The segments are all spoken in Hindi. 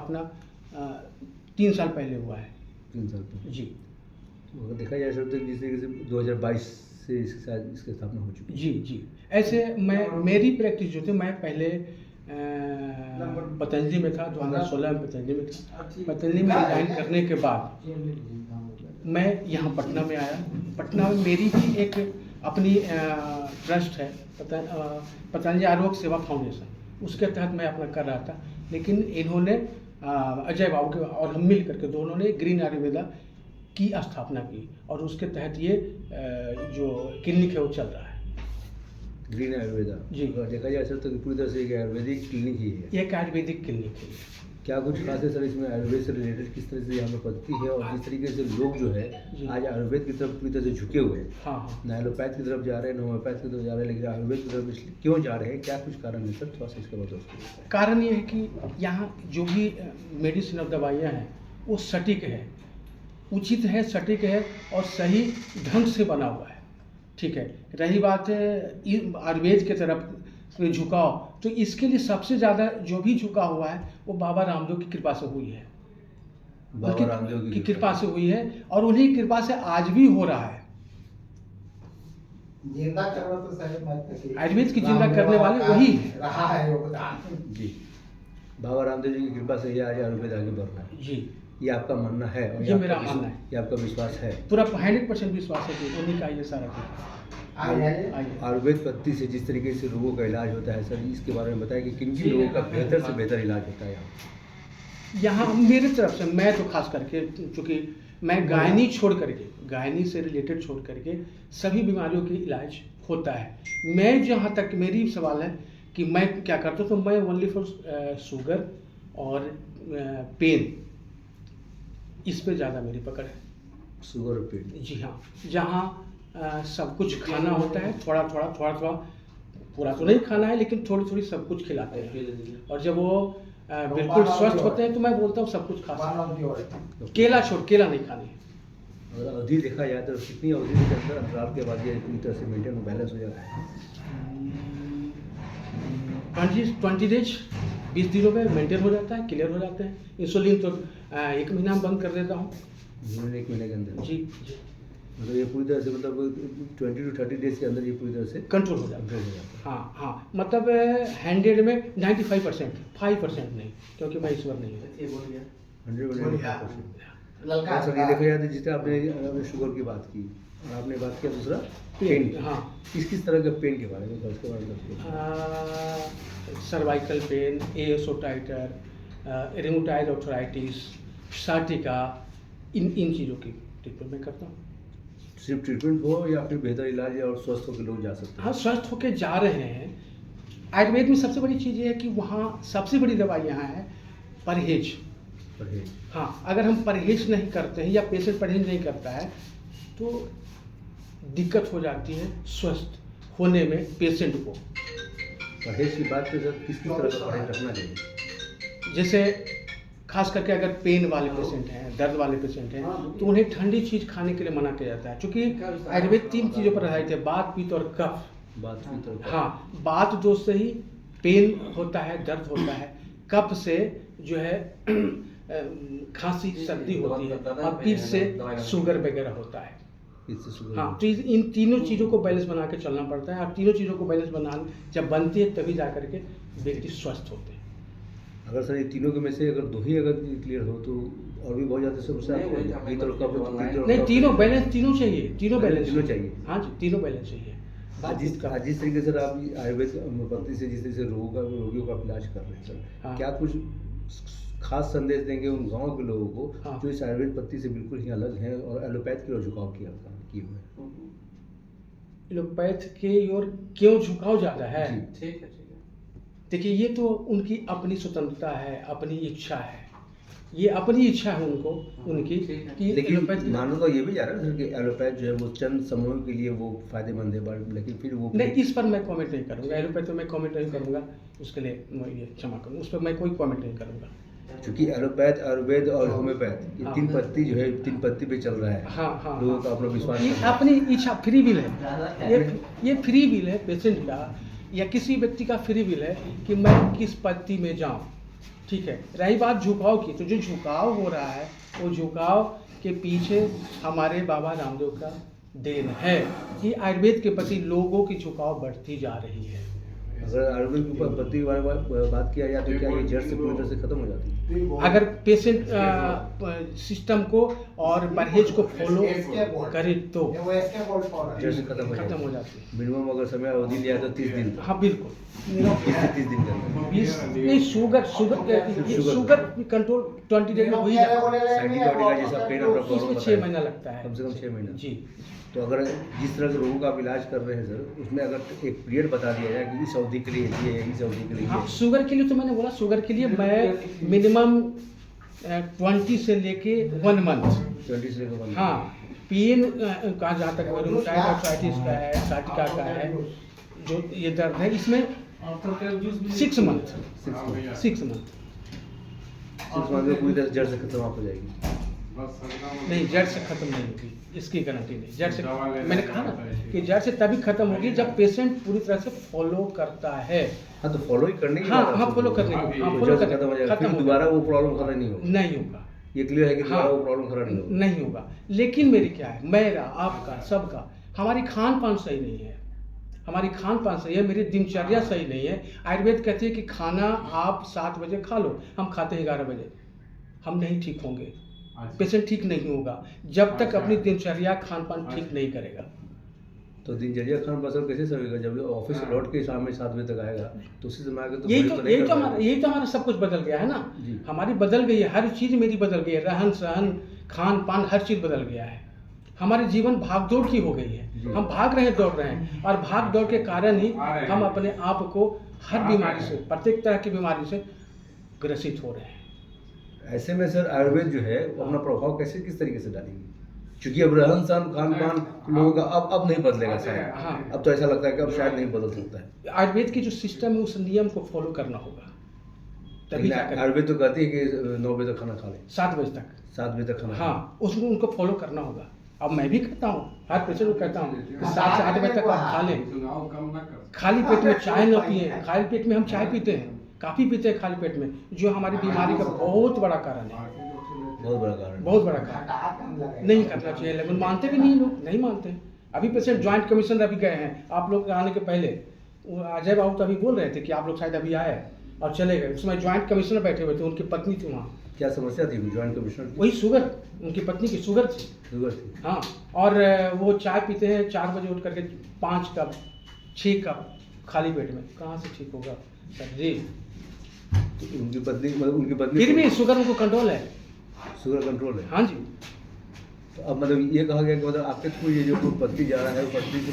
स्थापना 3 साल पहले हुआ है। 3 साल पहले जी तो अगर देखा जाए सर तो जिस तरीके से 2022 से इसके साथ इसकी स्थापना हो चुकी है। जी जी। ऐसे मेरी प्रैक्टिस जो थी, मैं पहले पतंजलि में था, 2016 में पतंजलि में था। पतंजलि में रिजाइन करने के बाद मैं यहाँ पटना में आया। पटना में मेरी भी एक अपनी ट्रस्ट है, पतंजलि आरोग्य सेवा फाउंडेशन, उसके तहत मैं अपना कर रहा था। लेकिन इन्होंने अजय बाबू के और हम मिल करके दोनों ने ग्रीन आयुर्वेदा की स्थापना की और उसके तहत ये जो क्लिनिक है वो चल रहा है। ग्रीन आयुर्वेदा जी। अगर देखा जाए सर तो पूरी तरह से एक आयुर्वेदिक क्लिनिक ही है। ये एक आयुर्वेदिक क्लिनिक है। क्या कुछ खास है सर इसमें आयुर्वेद से रिलेटेड, किस तरह से यहाँ पर पद्धति है और किस तरीके से लोग जो है आज आयुर्वेद की तरफ पूरी तरह से झुके हुए हैं? हाँ हाँ। न एलोपैथ की तरफ जा रहे हैं, न होम्योपैथ की तरफ जा रहे हैं, लेकिन आयुर्वेद की तरफ इसलिए क्यों जा रहे हैं, क्या कुछ कारण है सर? थोड़ा सा इसके बाद दोस्तों। कारण ये है कि यहाँ जो भी मेडिसिन और दवाइयाँ हैं वो सटीक है, उचित है, सटीक है और सही ढंग से बना हुआ है। ठीक है। रही बात आयुर्वेद की तरफ झुकाव, तो इसके लिए सबसे ज़्यादा जो भी झुका हुआ है वो बाबा रामदेव की कृपा से हुई है। बाबा रामदेव की कृपा से हुई है और उन्हीं की कृपा से आज भी हो रहा है। जिंदा करना तो शायद आयुर्वेद की जिंदा करने वाले वही है। रहा है योगदान। जी, बाबा रामदेव जी की कृपा से ही आज आयुर्वेद आगे बढ़ रहा है। जी, ये आपका मानना है और ये मेरा मानना है, ये आपका विश्वास है? पूरा 100% विश्वास है कि उन्हीं का ये सारा कुछ। आयुर्वेद पद्धति से जिस तरीके से रोगों का इलाज होता है सर, इसके बारे में बताएं कि किन किन लोगों का बेहतर से बेहतर इलाज होता है यहाँ मेरी तरफ से। मैं तो खास करके चूँकि मैं गायनी से रिलेटेड छोड़ करके सभी बीमारियों की इलाज होता है। मैं जहाँ तक मेरी सवाल है कि मैं क्या करता हूँ, तो मैं ओनली फॉर शुगर और पेन, इस पे ज़्यादा मेरी पकड़ है। शुगर और पेन? जी हाँ। जहाँ सब कुछ खाना होता है, थोड़ा थोड़ा, पूरा तो नहीं खाना है लेकिन थोड़ी थोड़ी सब कुछ खिलाते हैं। और जब वो बिल्कुल स्वस्थ होते हैं तो मैं बोलता हूँ सब कुछ खा सकते हैं, केला नहीं खानी है। अगर अवधि देखा जाए तो कितनी अवधि के अंदर अंतराल के बाद ये पूरी तरह से मेंटेन बैलेंस हो जाता है? 20 डेज, 20 दिनों में मेंटेन हो जाता है, क्लियर हो जाते हैं। इंसुलिन तो 1 महीना में बंद कर देता हूँ। 1 महीने के अंदर? जी। मतलब ये पूरी तरह से मतलब 20 to 30 डेज के अंदर ये पूरी तरह से कंट्रोल हो जाता है। हाँ, मतलब 100 में 95%, 5% नहीं, क्योंकि मैं ईश्वर नहीं हूँ। 100% सर। ये देखा जाए तो जिस तरह आपने शुगर की बात की और आपने बात किया दूसरा पेन। हाँ। किस तरह के पेन के बारे में, उसके बारे में? सर्वाइकल पेन, एओसोटाइटर, रेमेटॉइड आर्थराइटिस, साटिका, इन चीज़ों की ट्रीटमेंट मैं करता हूँ। सिर्फ ट्रीटमेंट हो या फिर बेहतर इलाज है और स्वस्थ होकर लोग जा सकते हैं? हाँ, स्वस्थ होकर जा रहे हैं। आयुर्वेद में सबसे बड़ी चीज़ ये है कि वहाँ सबसे बड़ी दवाई यहाँ है परहेज। हाँ, अगर हम परहेज नहीं करते हैं या पेशेंट परहेज नहीं करता है तो दिक्कत हो जाती है स्वस्थ होने में पेशेंट को। परहेज की बात तो सर किस तरह का परहेज रखना चाहिए? जैसे खास करके अगर पेन वाले पेशेंट हैं, दर्द वाले पेशेंट हैं, तो उन्हें ठंडी चीज़ खाने के लिए मना किया जाता है। क्योंकि आयुर्वेद 3 चीज़ों पर आधारित है, बात, पित्त और कफ। बात, पित्त और कफ। हाँ, बात दोष से ही पेन होता है, दर्द होता है। कफ से जो है खांसी, सर्दी होती है और पित्त से शुगर वगैरह होता है। हाँ, तो इन तीनों चीज़ों को बैलेंस बना के चलना पड़ता है और तीनों चीज़ों को बैलेंस जब बनती है तभी जा करके व्यक्ति स्वस्थ होते हैं। अगर सर ये तीनों के में से अगर 2 ही अगर क्लियर हो तो और भी बहुत ज़्यादा समस्या नहीं, तीनों बैलेंस, तीनों चाहिए, तीनों बैलेंस चाहिए। हाँ जी, तीनों बैलेंस चाहिए। आज जिस तरीके से आप आयुर्वेद पद्धति से जिस तरह से रोगियों का इलाज कर रहे हैं सर, क्या कुछ खास संदेश देंगे उन गाँव के लोगों को जो इस आयुर्वेद पद्धति से बिल्कुल ही अलग हैं और एलोपैथ की ओर झुकाव किए हुए? एलोपैथ की ओर क्यों झुकाव ज़्यादा है? ठीक है। देखिए, ये तो उनकी अपनी स्वतंत्रता है, अपनी इच्छा है, ये अपनी इच्छा है उनकी कि लेकिन मानो तो ये भी जा रहा है सर कि एलोपैथ जो है वो चंद समूहों के लिए वो फायदेमंद है, लेकिन फिर वो नहीं, इस पर मैं कमेंट नहीं करूँगा। एलोपैथ पर मैं कमेंट नहीं करूँगा, उसके लिए मैं ये क्षमा करूँ, उस पर मैं कोई कमेंट नहीं करूँगा। क्योंकि एलोपैथ, आयुर्वेद और होम्योपैथ ये 3 पद्धति जो है 3 पद्धति पे चल रहा है। हाँ, लोगों का अपना विश्वास, ये अपनी इच्छा, फ्री विल है। ये फ्री विल है पेशेंट का या किसी व्यक्ति का फ्री विल है कि मैं किस पद्धति में जाऊँ। ठीक है। रही बात झुकाव की, तो जो झुकाव हो रहा है वो झुकाव के पीछे हमारे बाबा रामदेव का देन है कि आयुर्वेद के प्रति लोगों की झुकाव बढ़ती जा रही है। अगर आयुर्वेद के ऊपर पत्ती वाले बात किया जाए तो क्या ये जड़ से पूरी तरह से खत्म हो जाती है? अगर पेशेंट सिस्टम को और परहेज को फॉलो करे तो जड़ से खत्म हो जाती है। मिनिमम अगर समय अवधि लिया तो 30 दिन। हाँ बिल्कुल, 30 दिन के अंदर 20 नहीं, शुगर कंट्रोल 20 डेज में हो ही जाता है। साइंटिफिक का जैसा पेन और प्रॉब्लम इसमें 6 महीना लगता है, कम से कम 6 महीना जी। तो अगर जिस तरह के रोगों का आप इलाज कर रहे हैं सर, उसमें अगर एक पीरियड बता दिया जाए कि इस अवधि के लिए ये है, इस अवधि के लिए हाँ, शुगर के लिए तो मैंने बोला, शुगर के लिए मैं मिनिमम 20 से लेके 1 मंथ 20 से लेकर 1 हाँ, पेन का जहाँ तक रूमेटॉइड आर्थराइटिस का है, साइटिका का है, जो ये दर्द है, इसमें 6 मंथ 6 मंथ में पूरी तरह जड़ से खत्म आप हो जाएगी। नहीं, जड़ से खत्म नहीं होगी, इसकी गारंटी नहीं। जड़ से मैंने कहा ना कि जड़ से तभी खत्म होगी जब पेशेंट पूरी तरह से फॉलो करता है। हाँ, तो फॉलो ही करने की हाँ बात है। हाँ, फॉलो करने की, हाँ, तो फॉलो जड़ से करने खत्म हो जाएगा, फिर खत्म दोबारा वो प्रॉब्लम खड़ा नहीं होगा। नहीं होगा, ये क्लियर है कि दोबारा हाँ, वो प्रॉब्लम खड़ा नहीं होगा। नहीं होगा। लेकिन मेरी क्या है, मेरा, आपका, सबका, हमारी खान पान सही नहीं है, हमारी खान पान सही है, मेरी दिनचर्या सही नहीं है। आयुर्वेद कहती है कि खाना आप 7 बजे खा लो, हम खाते हैं 11 बजे, हम नहीं ठीक होंगे, पेशेंट ठीक नहीं होगा जब तक अपनी दिनचर्या खान पान ठीक नहीं करेगा। तो दिनचर्या खान पान कैसे सकेगा? जब ऑफिस से लौट के शाम में 7 बजे तक आएगा तो उसी समय आएगा तो यही तो हमारा सब कुछ बदल गया है ना, हमारी बदल गई है, हर चीज़ मेरी बदल गई है, रहन सहन, खान पान, हर चीज़ बदल गया है। हमारे जीवन भाग दौड़ की हो गई है, हम भाग रहे हैं, दौड़ रहे हैं, और भाग दौड़ के कारण ही हम अपने आप को हर बीमारी से, प्रत्येक तरह की बीमारी से ग्रसित हो रहे हैं। ऐसे में सर आयुर्वेद जो है वो अपना प्रभाव कैसे, किस तरीके से डालेगी? क्योंकि अब रहन सहन, खान पान लोगों का अब नहीं बदलेगा शायद। हाँ, अब तो ऐसा लगता है कि अब शायद नहीं बदल सकता है। आयुर्वेद की जो सिस्टम है उस नियम को फॉलो करना होगा, तभी जाकर। आयुर्वेद तो कहती है कि 9 बजे तक खाना खा ले, 7 बजे तक, 7 बजे तक खाना। हाँ, उसको उनको फॉलो करना होगा। अब मैं भी कहता हूँ, हर पेशेंट को कहता हूँ कि 7 से 8 बजे तक आप खा लें, खाली पेट में चाय न पिए। खाली पेट में हम चाय पीते हैं, काफ़ी पीते हैं खाली पेट में, जो हमारी बीमारी का बहुत बड़ा कारण है, बहुत बड़ा कारण नहीं करना चाहिए। लेकिन मानते भी नहीं, लोग नहीं मानते। अभी पेशेंट ज्वाइंट कमिश्नर अभी गए हैं, आप लोग आने के पहले अजय बाबू तो अभी बोल रहे थे कि आप लोग शायद अभी आए और चले गए, उसमें ज्वाइंट कमिश्नर बैठे हुए थे, उनकी पत्नी थी वहाँ। क्या समस्या थी ज्वाइंट कमिश्नर? वही शुगर, उनकी पत्नी की शुगर थी। हाँ, और वो चाय पीते हैं 4 बजे उठ करके 5 कप 6 कप खाली पेट में, कहाँ से ठीक होगा सर जी? उनकी पत्नी फिर भी शुगर उनको कंट्रोल है, शुगर कंट्रोल है। हाँ जी। तो अब मतलब ये कहा गया कि मतलब आपके थ्रू ये जो पत्ती जा रहा है वो पत्ती से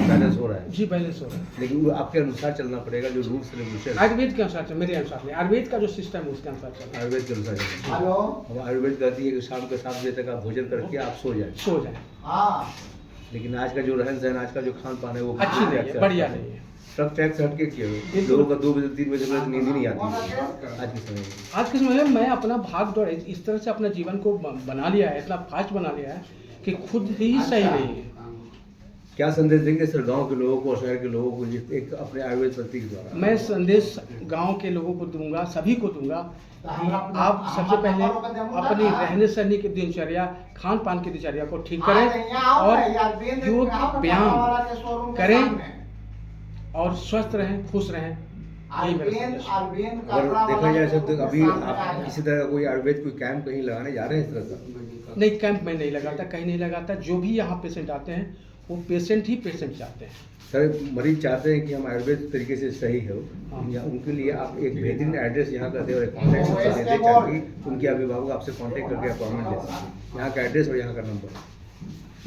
बैलेंस हो रहा है। जी, बैलेंस हो रहा है, लेकिन वो आपके अनुसार चलना पड़ेगा, जो रूल्स रेगुलेशन आयुर्वेद के अनुसार, मेरे अनुसार नहीं, आयुर्वेद का जो सिस्टम है उसके अनुसार चलना, आयुर्वेद के अनुसार चलना। अब आयुर्वेद कहती है कि शाम के 7 बजे तक आप भोजन करके आप सो जाए। लेकिन आज का जो रहन सहन, आज का जो खान पान है वो अच्छी नहीं है, बढ़िया नहीं है। सब ट्रैक से हटके किया हुआ है। लोगों का 2 बजे 3 बजे तक नींद ही नहीं आती है आज के समय में। आज के समय में मैं अपना भाग दौड़ इस तरह से अपना जीवन को बना लिया है, इतना फास्ट बना लिया है कि खुद ही सही नहीं है। क्या संदेश देंगे सर गांव के लोगों को और शहर के लोगों को एक अपने आयुर्वेद पद्धति के द्वारा? मैं संदेश गांव के लोगों को दूंगा, सभी को दूंगा कि आप सबसे पहले अपनी रहने सहने की दिनचर्या, खान पान की दिनचर्या को ठीक करें और योग व्यायाम करें और स्वस्थ रहें, खुश रहें। यही मेरा संदेश है। अगर देखा जाए सर तो अभी आप किसी तरह का कोई आयुर्वेद कोई कैंप कहीं लगाने जा रहे हैं इस तरह का? नहीं, कैंप में नहीं लगाता, कहीं नहीं लगाता। जो भी यहाँ पेशेंट आते हैं वो पेशेंट ही पेशेंट चाहते हैं। सर मरीज चाहते हैं कि हम आयुर्वेद तरीके से सही हो, या उनके लिए आप एक बेहतरीन एड्रेस यहाँ का दें और एक कॉन्टैक्ट नंबर दे दें ताकि उनके अभिभावक आपसे कॉन्टैक्ट करके अपॉइंटमेंट ले सकें। यहाँ का एड्रेस और यहाँ का नंबर,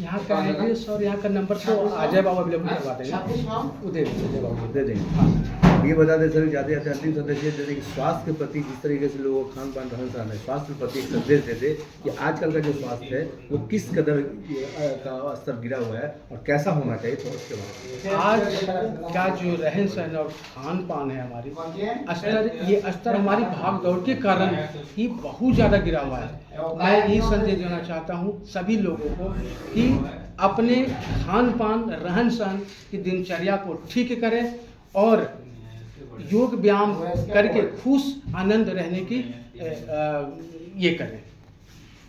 यहाँ का एड्रेस और यहाँ का नंबर तो अजय बाबू अवेलेबल करवा देंगे, वो दे देंगे। ये बता दें सर, जाते जाते अंतिम संदेश ये देते कि स्वास्थ्य के प्रति जिस तरीके से लोगों का खान पान रहन सहन है, स्वास्थ्य के प्रति एक संदेश देते कि आजकल का जो स्वास्थ्य है वो किस कदर का स्तर गिरा हुआ है और कैसा होना चाहिए, तो उसके बाद आज का जो रहन सहन और खान पान है हमारी स्तर, ये स्तर हमारी भाग दौड़ के कारण ही बहुत ज़्यादा गिरा हुआ है। मैं यही संदेश देना चाहता हूँ सभी लोगों को कि अपने खान पान रहन सहन की दिनचर्या को ठीक करें और योग व्यायाम करके खुश आनंद रहने की ये करें।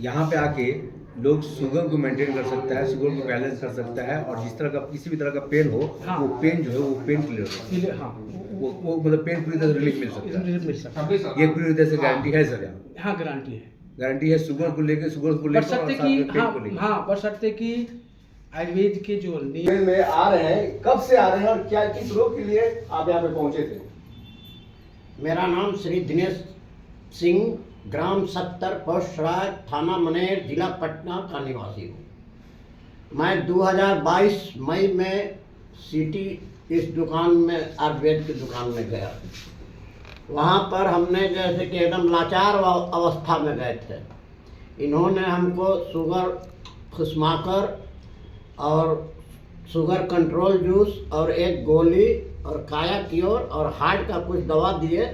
यहाँ पे आके लोग शुगर को मेंटेन कर सकता है, शुगर को बैलेंस कर सकता है, और जिस तरह का किसी भी तरह का पेन हो, हाँ। वो पेन जो है वो पेन क्लियर हो, हाँ वो मतलब पेन पूरी तरह से रिलीफ मिल सकता है। मिल सकता है। ये पूरी तरह से गारंटी है सर? यहाँ हाँ गारंटी है। गारंटी है शुगर को लेकर और बशर्ते साथ कि में पेन को लेकर। हाँ बशर्ते कि आयुर्वेद के जो नियम में आ रहे हैं, कब से आ रहे हैं और क्या किस रोग के लिए आप यहाँ पे पहुंचे थे? मेरा नाम श्री दिनेश सिंह, ग्राम 70, पोस्ट राय, थाना मनेर, जिला पटना का निवासी हूँ। मैं 2022 मई में सिटी इस दुकान में आयुर्वेद की दुकान में गया। वहाँ पर हमने जैसे कि एकदम लाचार अवस्था में गए थे। इन्होंने हमको शुगर खुशमाकर और शुगर कंट्रोल जूस और एक गोली और काया क्योर और हार्ट का कुछ दवा दिए,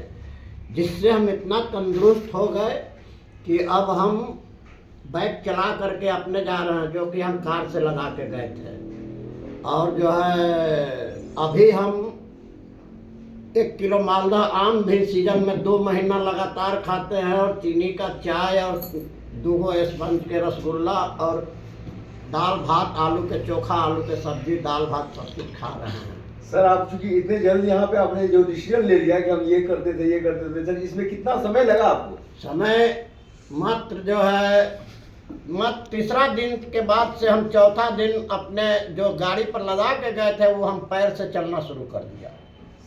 जिससे हम इतना तंदुरुस्त हो गए कि अब हम बाइक चला करके अपने जा रहे हैं, जो कि हम कार से लगा के गए थे। और जो है अभी हम 1 किलो मालदा आम भी सीजन में 2 महीना लगातार खाते हैं, और चीनी का चाय और 2 स्पंज के रसगुल्ला और दाल भात, आलू के चोखा, आलू के सब्जी, दाल भात सब कुछ खा रहे हैं। सर आप चूंकि इतने जल्द यहाँ पे आपने जो डिसीजन ले लिया कि हम ये करते थे, सर इसमें कितना समय लगा आपको? समय मात्र जो है तीसरा दिन के बाद से हम चौथा दिन अपने जो गाड़ी पर लगा के गए थे वो हम पैर से चलना शुरू कर दिया।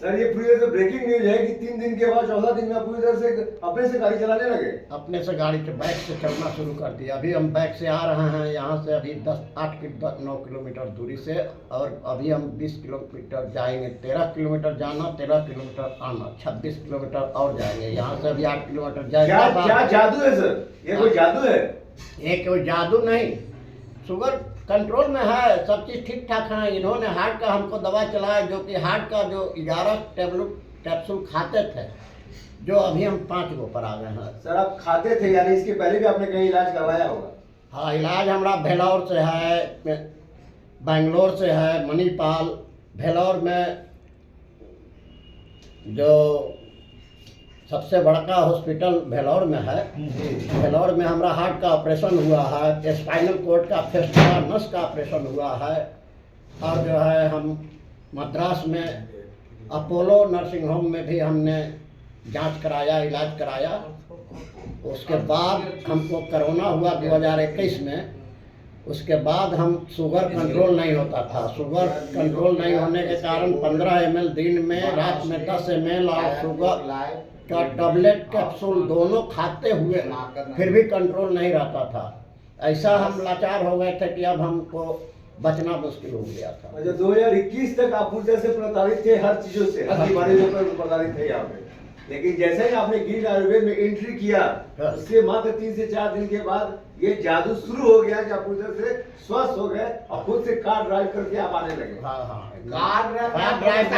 सर ये पूरी तरह से ब्रेकिंग न्यूज है कि 3 दिन के बाद चौथा दिन में पूरी तरह से अपने से गाड़ी चलाने लगे। अपने से गाड़ी के बैक से चलना शुरू कर दिया। अभी हम बैक से आ रहे हैं यहाँ से, अभी 9 किलोमीटर दूरी से, और अभी हम 20 किलोमीटर जाएंगे। 13 किलोमीटर जाना, 13 किलोमीटर आना, 26 किलोमीटर और जाएंगे। यहाँ से अभी 8 किलोमीटर जाएंगे। क्या जादू है सर? ये कोई जादू है? ये कोई जादू नहीं, शुगर कंट्रोल में है, सब चीज़ ठीक ठाक है। इन्होंने हार्ट का हमको दवा चलाया, जो कि हार्ट का जो 11 कैप्सूल खाते थे, जो अभी हम 5 गो पर आ गए हैं। सर आप खाते थे, यानी इसके पहले भी आपने कहीं इलाज करवाया होगा? हाँ, इलाज हमारा भेलौर से है, बेंगलोर से है, मणिपाल। भेलौर में जो सबसे बड़का हॉस्पिटल भेलौर में है, भेलौर में हमारा हार्ट का ऑपरेशन हुआ है, स्पाइनल कोर्ड का फेस्टिवल नस का ऑपरेशन हुआ है, और जो है हम मद्रास में अपोलो नर्सिंग होम में भी हमने जांच कराया, इलाज कराया। उसके बाद हमको कोरोना हुआ 2021 में। उसके बाद हम शुगर कंट्रोल नहीं होता था। शुगर कंट्रोल नहीं होने के कारण 15 ml दिन में, रात में 10 ml और शुगर का टैबलेट कैप्सूल दोनों खाते हुए फिर भी कंट्रोल नहीं रहता था। ऐसा हम लाचार हो गए थे कि अब हमको बचना मुश्किल हो गया था। अच्छा, 2021 तक आप पूरी तरह से प्रताड़ित थे, हर चीजों से, हर बीमारियों पर प्रताड़ित थे यहाँ पे। लेकिन जैसे ही आपने गिर आयुर्वेद में एंट्री किया, उसके मात्र 3 से 4 दिन के बाद ये जादू शुरू हो गया कि आप पूरी तरह से स्वस्थ हो गए और खुद से कार ड्राइव करके आप आने लगे। कार ड्राइव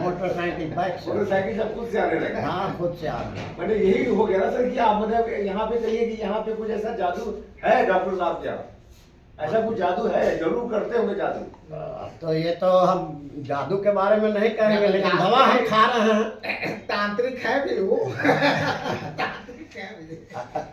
मोटरसाइकिल, बाइक से, मोटरसाइकिल से खुद से आने लगे। हाँ, खुद से आ रहे हैं। मतलब यही हो गया ना सर कि आप मतलब यहाँ पे कहिए कि यहाँ पे कुछ ऐसा जादू है डॉक्टर साहब क्या? ऐसा कुछ जादू है? जरूर करते होंगे जादू। तो ये तो हम जादू के बारे में नहीं कहेंगे, लेकिन दवा हम खा रहे हैं। तांत्रिक है भी वो।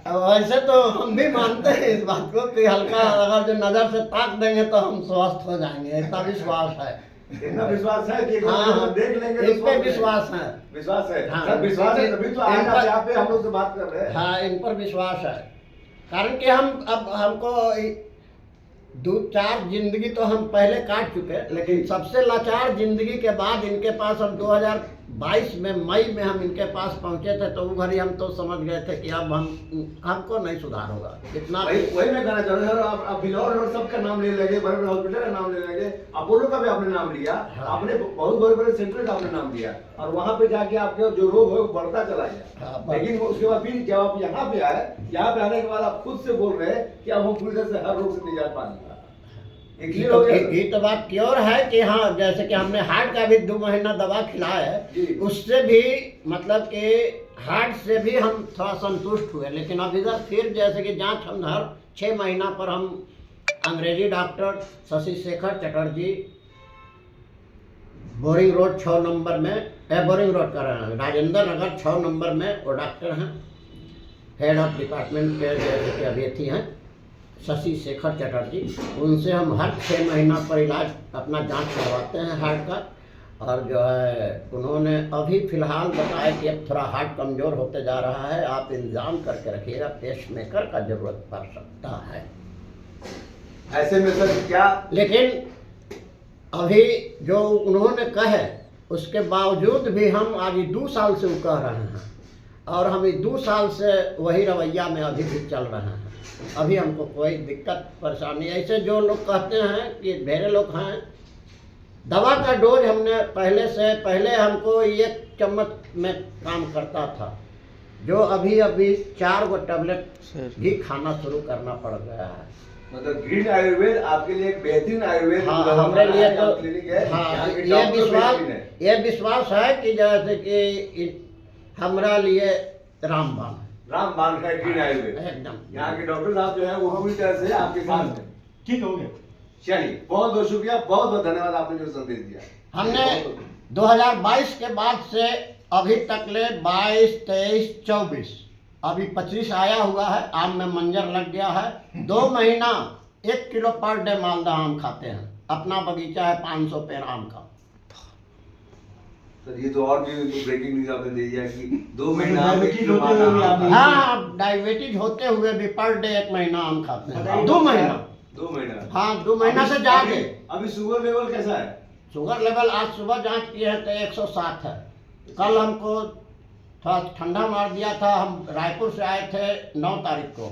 वैसे तो हम भी मानते हैं इस बात को कि हल्का अगर जो नजर से ताक देंगे तो हम स्वस्थ हो जाएंगे, ऐसा विश्वास है। इतना विश्वास है कि हाँ, देख लेंगे इस पे विश्वास है। विश्वास है। हाँ, सर विश्वास है तभी तो आज आप यहाँ पे हम लोग से बात कर रहे हैं। हाँ, इन पर विश्वास है। कारण कि हम अब हमको 2-4 जिंदगी तो हम पहले काट चुके, लेकिन सबसे लाचार जिंदगी के बाद इनके पास हम 2022 में मई में हम इनके पास पहुंचे थे, तो वो घड़ी हम तो समझ गए थे कि अब हमको नहीं सुधार होगा इतना। वही मैं कहना चाह रहा हूँ। आप बिलौर और सबका नाम ले लगे, बड़े बड़े हॉस्पिटल का नाम ले लगे, अपोलो का भी आपने नाम लिया। हाँ। आपने बहुत बड़े बड़े सेंटर का आपने नाम लिया, और वहाँ पे जाके आपके जो रोग है वो बढ़ता चला गया। हाँ, लेकिन उसके बाद फिर जब आप यहाँ पे आए, यहाँ पे आने के बाद आप खुद से बोल रहे हैं कि अब हम पूरी तरह से हर रोग से निजात पाएंगे। ये तो बात क्योर है कि हाँ, जैसे कि हमने हार्ट का भी 2 महीना दवा खिलाया है, उससे भी मतलब कि हार्ट से भी हम थोड़ा संतुष्ट हुए। लेकिन अब इधर फिर जैसे कि जांच हम हर 6 महीना पर हम अंग्रेजी doctor Shashi Shekhar Chatterjee boring road 6 number में, बोरिंग रोड कर रहे हैं, राजेंद्र नगर 6 नंबर में। वो डॉक्टर हैं, हेड ऑफ डिपार्टमेंट के अभ्यर्थी हैं शशि शेखर चटर्जी। उनसे हम हर 6 महीना पर इलाज अपना जांच करवाते हैं हार्ट का। और जो है उन्होंने अभी फ़िलहाल बताया कि अब थोड़ा हार्ट कमज़ोर होते जा रहा है, आप इंतज़ाम करके रखिएगा, पेसमेकर का ज़रूरत पड़ सकता है। ऐसे में सर क्या, लेकिन अभी जो उन्होंने कहे उसके बावजूद भी हम आज 2 साल से वो कह रहे हैं और हम 2 साल से वही रवैया में अभी भी चल रहे हैं। अभी हमको कोई दिक्कत परेशानी, ऐसे जो लोग कहते हैं कि ढेरे लोग हैं, दवा का डोज हमने पहले हमको 1 चम्मच में काम करता था, जो अभी 4 गो टैबलेट भी खाना शुरू करना पड़ गया है। मतलब ग्रीन आयुर्वेद आपके लिए एक बेहतरीन आयुर्वेद हाँ, हमारे लिए तो क्लिनिक है। हाँ, यहाँ के डॉक्टर बेहतरीन है। ये विश्वास है कि जैसे कि हमारा लिए रामबाण रामबाण का ग्रीन आयुर्वेद, एकदम। यहाँ के डॉक्टर साहब जो है वो पूरी तरह से आपके साथ हैं। ठीक हो गया। चलिए, बहुत बहुत शुक्रिया, बहुत बहुत धन्यवाद, आपने जो संदेश दिया। हमने 2022 के बाद से अभी तक ले 22, 23, 24, अभी 25 आया हुआ है। आम में मंजर लग गया है। 2 महीना 1 किलो पर डे मालदा आम खाते हैं। अपना बगीचा है 500 पेड़ आम का। सर ये तो और भी ब्रेकिंग न्यूज आपने दे दिया कि 2 महीना हाँ, डायबिटीज होते हुए भी पर डे 1 महीना आम खाते हैं। 2 महीना। 2 महीना। हाँ, 2 महीना से ज्यादा। अभी शुगर लेवल कैसा है? शुगर लेवल आज सुबह जांच किए हैं तो 107 है। कल हमको थोड़ा ठंडा मार दिया था। हम रायपुर से आए थे 9 तारीख को।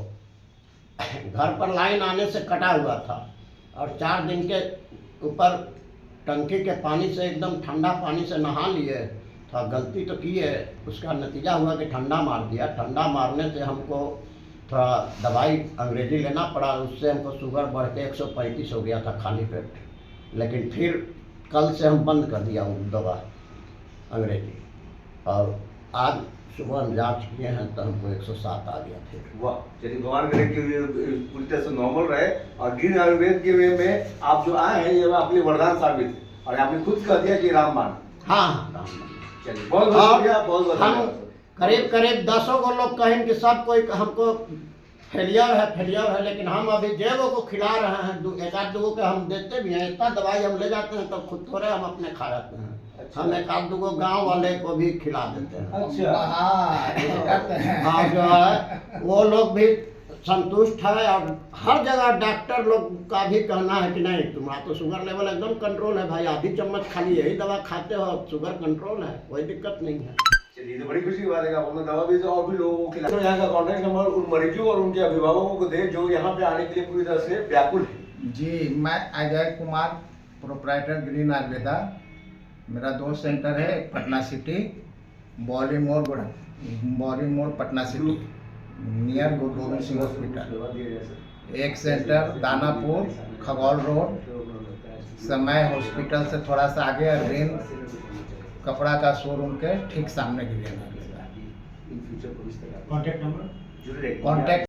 घर पर लाइन आने से कटा हुआ था और 4 दिन के ऊपर टंकी के पानी से एकदम ठंडा पानी से नहा लिए। थोड़ा गलती तो की है, उसका नतीजा हुआ कि ठंडा मार दिया। ठंडा मारने से हमको थोड़ा दवाई अंग्रेजी लेना पड़ा, उससे हमको शुगर बढ़ के 135 हो गया था खाली पेट। लेकिन फिर कल से हम बंद कर दिया वो दवा अंग्रेजी, और आज सुबह हम जांच किए हैं तो हमको 107 आ गया फिर। वाह, चलिए भगवान करे कि ये पूरी तरह से नॉर्मल रहे। और ग्रीन आयुर्वेद के वे में आप जो आए हैं ये आपके लिए वरदान साबित है और आपने खुद कह दिया कि रामबाण। हाँ, चलिए बहुत बहुत शुक्रिया, बहुत बहुत हम धन्यवाद। करीब 10 गो लोग कहें कि सब कोई हमको फेलियर है, लेकिन हम अभी जेबों को खिला रहे हैं। 1-2 को हम देते भी हैं। इतना दवाई हम ले जाते हैं तो खुद थोड़े हम अपने खा जाते हैं। अच्छा। हम 1-2 को गाँव वाले को भी खिला देते हैं। अच्छा, हाँ, जो है वो लोग भी संतुष्ट है। और हर जगह डॉक्टर लोग का भी कहना है कि नहीं, तुम्हारा तो शुगर लेवल एकदम कंट्रोल है भाई, आधी चम्मच खाली यही दवा खाते हो, शुगर कंट्रोल है, कोई दिक्कत नहीं है। चलिए तो बड़ी खुशी की बात है कि आपने दवा भी और भी लोगों को खिलाया। तो यहाँ का कॉन्टैक्ट नंबर उन मरीजों और उनके अभिभावकों को दे जो यहाँ पे आने के लिए पूरी तरह से व्याकुल है। जी, मैं अजय कुमार, प्रोप्राइटर ग्रीन आयुर्वेदा। मेरा 2 सेंटर है, पटना सिटी, बॉली मोड़ पटना सिटी, नियर गुरु Govind Singh hospital. 1 centre Danapur, Khagaul road, समय हॉस्पिटल से थोड़ा सा आगे, अरविंद कपड़ा का शोरूम के ठीक सामने ग्रीन आयुर्वेदा। कॉन्टैक्ट नंबर जुड़े कॉन्टैक्ट